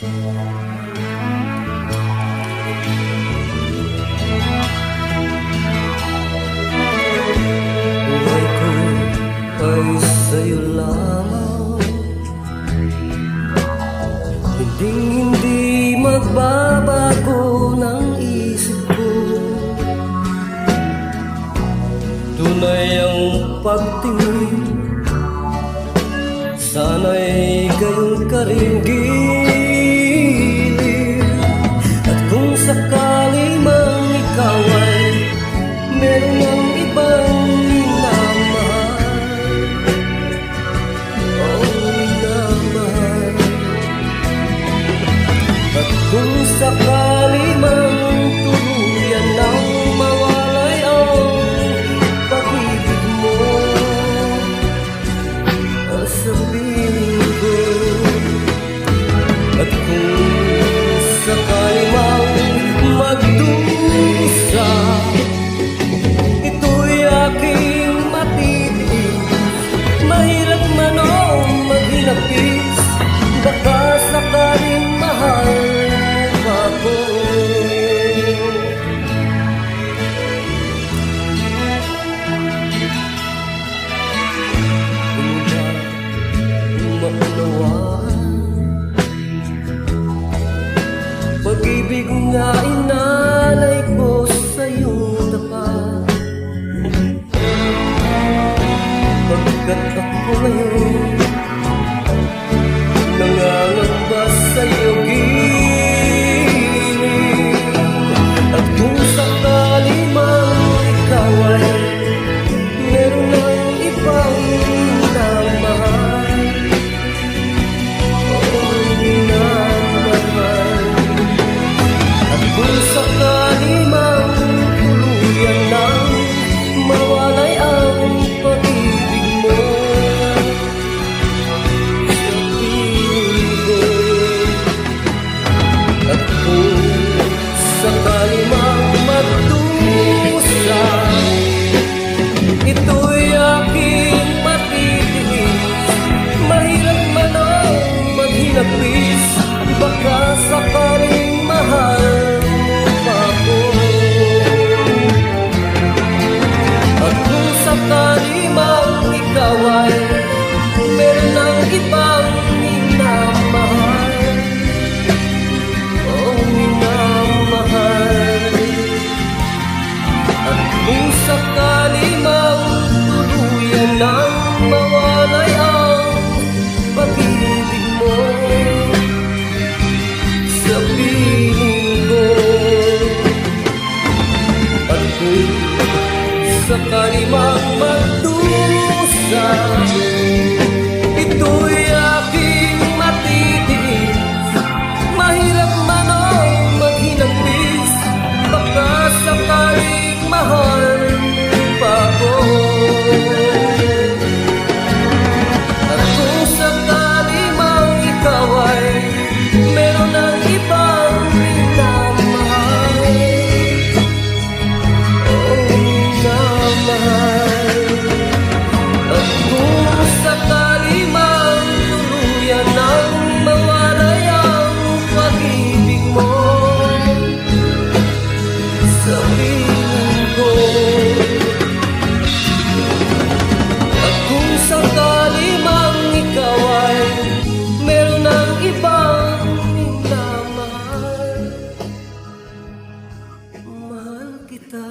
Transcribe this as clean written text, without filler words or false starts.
Buhay ko ay sa'yo lamang, hindi magbabago ng isip ko. Tunay ang pagtingin, sana'y gayon ka rin gilid. At kung sakali mang ikaw ay meron ng ibang minamahal, minamahal. At kung sakali mang tuluyan ng mawalay ang pag-ibig mo, sabihin ko. At kung sakali mang magdusa, ito'y aking matitiis. Mahirap man o maghinapis, baka sakaling mahal ako. Pag-ibig nga inalay ko sa iyong tapat, pagkat ako ngayon nangangamba sa iyong gilid. At kung sakali mang ikaw ay meron ng ibang minamahal, kung sakali mang tuluyan ng mawalay ang pag-ibig mo, sabihin ko. At kung sakali mang magdusa, ito'y aking matitiis. Mahirap man ang maghinapis, baka sakaling mahal ako. At kung sakali mang ikaw ay meron ng ibang minamahal, minamahal. At kung sakali mang tuluyan ng mawalay ang pag-ibig mo, sabihin ko. At kung sakali mang magdusa, ito'y aking matitiis. Mahirap man o maghinapis, baka sakaling mahal pa ako. At kung sakali mang ikaw ay meron ng ibang minamahal, minamahal. At kung sakali mang tuluyan ng mawalay ang pag-ibig mo, sabihin ko. At kung sakali mang ikaw ay meron ng ibang minamahal, mahal kita.